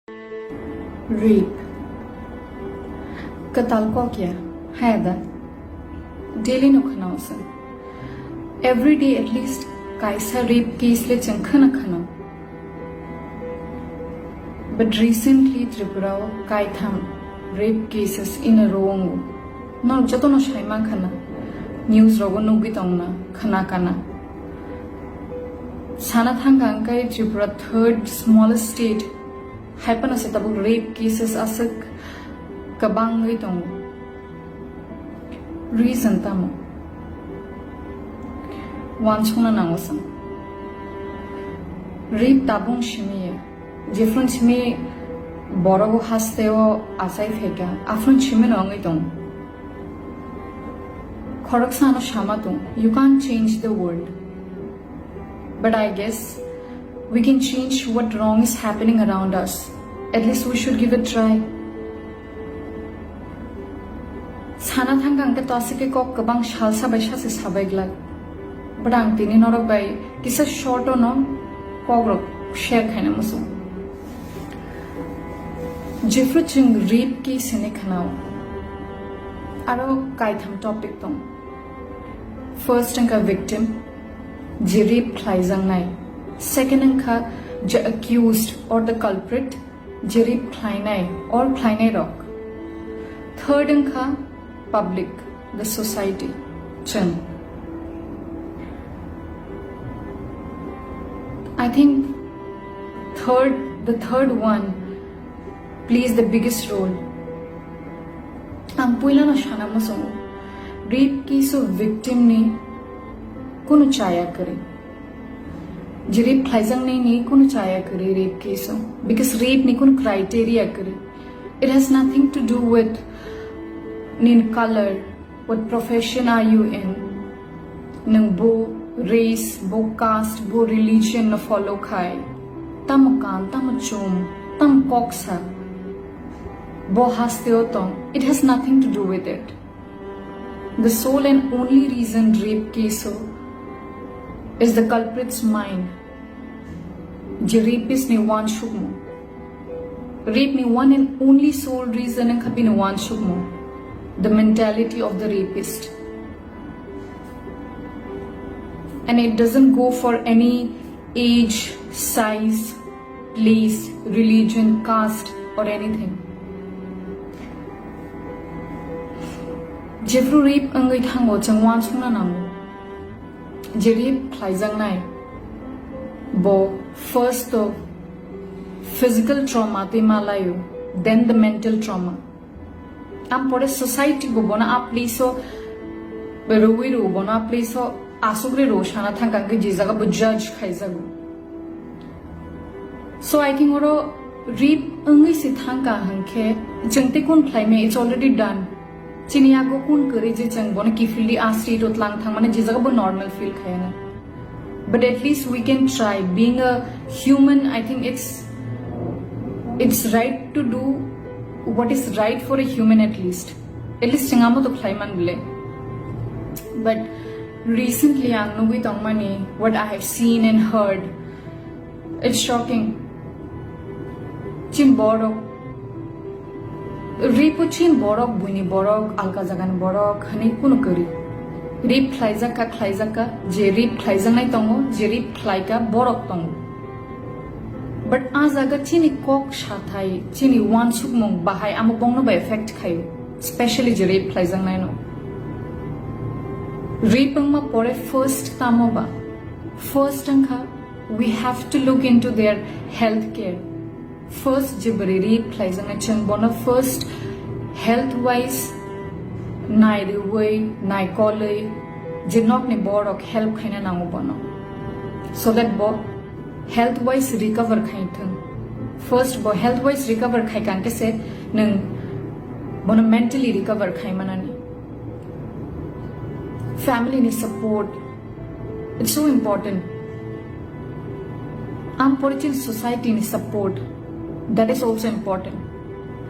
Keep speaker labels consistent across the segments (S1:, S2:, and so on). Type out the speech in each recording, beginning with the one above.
S1: Rape. Katal ko kya? Hayda. Daily no khanausan. Every day at least kaisa rape case le chankhana khana. But recently Tripura kaitham rape cases in a row. No jato no shaima khana. News rogo no bitongna khana kana. Sanathang Ankai Tripura third smallest state. Happen as a rape cases asak kabang itong reason tamo wanchuna nangosam rape tabung shimi different shimi borogo hasteo asai theka afron shimi nong itong khoroksano shamatung you can't change the world, but I guess we can change what wrong is happening around us. At least we should give it a try. Sana thanggang ke tosike kok kabang shalsa baisha se sabaigla. But ang tini norok bai kisa short o no kogro share khaina musu. Jeffrey Ching rape case ne khanao. Aro kaitham topic tong. First angka victim, je rape thlaizang nai. Second angka the accused or the culprit Jerip Kleinai or Kleinai rock. Third angka public, the society Chen. I think the third one plays the biggest role. Ang puila na shana mo so rape case of victim ni kuno chaya kare. Rape thlaizang nahi kuno chaya kare rape case because rape ni kuno criteria kare. It has nothing to do with nin color, what profession are you in, nang bo race, bo caste, bo religion na follow khai, tam kan, tam chum, tam koksa, bo hasteo tong. It has nothing to do with it. The sole and only reason rape case is the culprit's mind. Je rapist ne wan shukmo. Rape ne one and only sole reason ang kabi ne wan shukmo. The mentality of the rapist. And it doesn't go for any age, size, place, religion, caste or anything. Jeffrey rape angai thango changwan sungna namu. Rape thlaizang nai. Bo first the physical trauma te malayo, then the mental trauma. Am pore society go bona ap liso beroi ro bona ap liso asugre ro shana thangkang ke jizaga bo judge khaizago. So I think oro rape angai se thangka hangke jengte kun thlaime it's already done. Chiniya go kun kare je chang bona kifili asri rot lang thang mane jizaga bo normal feel khayana. But at least we can try. Being a human, I think it's right to do what is right for a human at least. At least chingamo to klaiman bile. But recently, Angnugi Tongmani, what I have seen and heard, it's shocking. Chin borok. Rape chin borok buni borok alkazagan borok hani kuno kari. Rape thlaizaka je rape thlaizang nai tongo je rape thlaika borok tongo. But as aga chini kok shathai chini wan sukmong bahai amobong no by effect khayo, especially je rape thlaizang nai no. Rape ma pore first tamo ba. First angka we have to look into their health care. First je bari rape thlaizang nai chang bona first health wise nai de way nai kolai jinok ne borok help khaina nango bono so that bo health wise recover khai thang. First bo health wise recover khai kan ke se nang bono mentally recover khai manani. Family ni support, it's so important. Am porichin society ni support, that is also important.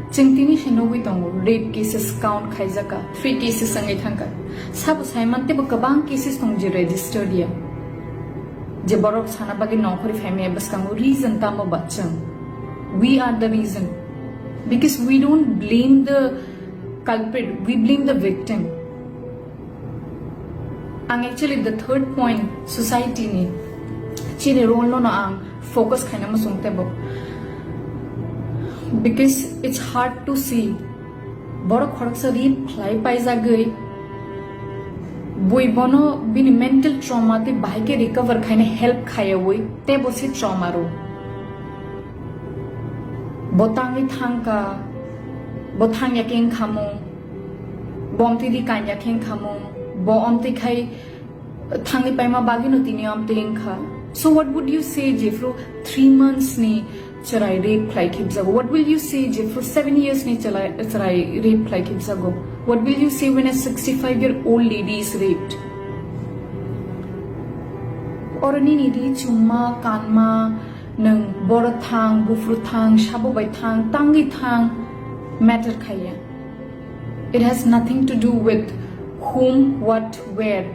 S1: Chingtini shinowi tongo rape cases count khaizaka 3 cases sangai thangka sab saimante bo kabang cases tong je registered ya je borok sana bagi nokori family bas kango reason tamo bachang We are the reason. Because we don't blame the culprit, we blame the victim. And actually the third point, society ni chini role no na ang focus kaina masung tebo. Because it's hard to see. Boro khorak sa ri phlai pai ja gai. Boi bono bini mental trauma te bahai ke recover kaina help khaya woi te bosi trauma ro. Botangi thangka botang yaking khamong bomti di kan yaking khamong bo omti khai thangi paima bagi no tini omti kha. So what would you say jefro 3 months ni charai rape like hibzago? What will you say jefro 7 years ni charai rape like hibzago? What will you say when a 65-year-old lady is raped? Orani ni ri chumma kanma nang bor thang gufru thang shabo bai thang tangi thang matter khaya. It has nothing to do with whom, what, where.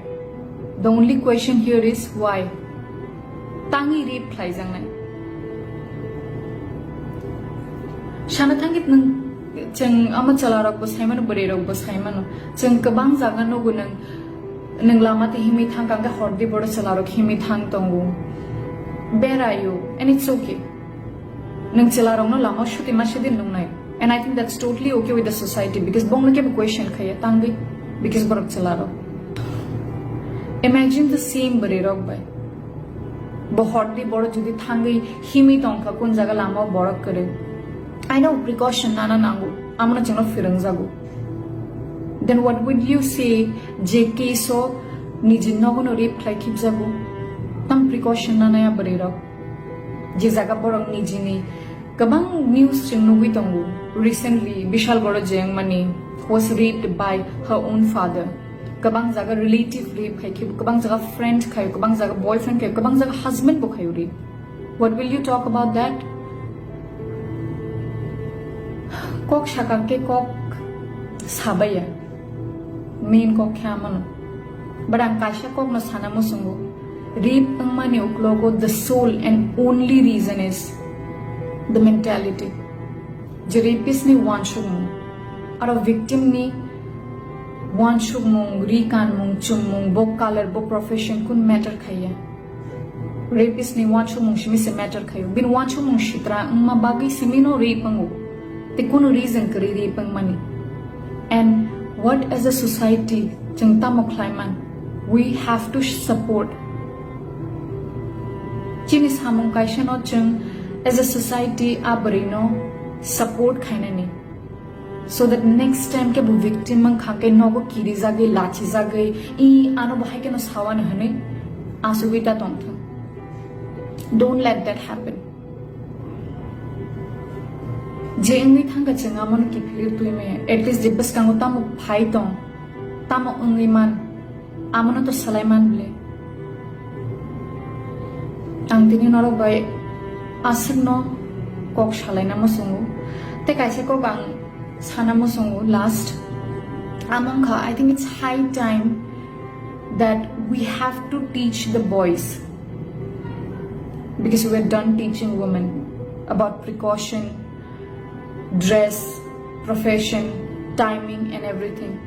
S1: The only question here is why. Tangi rape thlai jang nai. Shana thangit nang cheng ama chalarok bos haiman borerok bos haiman cheng kabang jaga no gunang nang lama te himi thang kanga hordi bor chalarok himi thang tongu. Where are you? And it's okay. Nang chalarok no lama shuti mashidin nung nai. And I think that's totally okay with the society because bong na ke question khaya tangi because borok chalarok. Imagine the same borerok bai. Hordi bor jodi thangi himi tongka kun jaga lama borok kare. I know precaution nana nangu. Amna chano firang jago. Then what would you say? JK so nijin no no rape like hip jago. Tam precaution nana ya barera. Je jaga borong nijini. Kabang news cheng nugui tongu. Recently, Bishal Gora Jeng Mani was raped by her own father. Kabang jaga relative rape khai kabang jaga friend khai kabang jaga boyfriend khai kabang jaga husband bo khai rape. What will you talk about that? Kok shakake kok sabaya main kok khamano but ang kasha kok no sana mo sungo rape ang mani uklogo the sole and only reason is the mentality je rapist ni wanshug mo or a victim ni wanshug mong rikan mong chum mong bo color bo profession kun matter khaya rapist ni wanshug mong shimi se matter khayo bin wanshug mong shitra ang mabagi simino rape ang te kono reason kari rapang money. And what as a society jangta mo klaiman we have to support chinis hamong kaisha no chung as a society abarino support khaina ni so that next time ke bu victim mang khake no go kiri jage lachi jage I ano bahai ke no sawan hane asubita tontha. Don't let that happen. Jengi thanga chenga mon ki phir tui me at least dibas kango tamo phai tong tamo ungi man amono to salaiman ble ang tini noro bai asno kok shalai na mosungu te kaise ko bang sana mosungu last among kha I think it's high time that we have to teach the boys because we are done teaching women about precaution, dress, profession, timing and everything.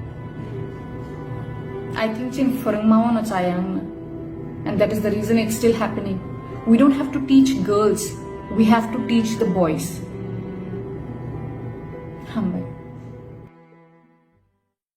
S1: I think chin farang mawa na chayang and that is the reason it's still happening. We don't have to teach girls, we have to teach the boys. Hum.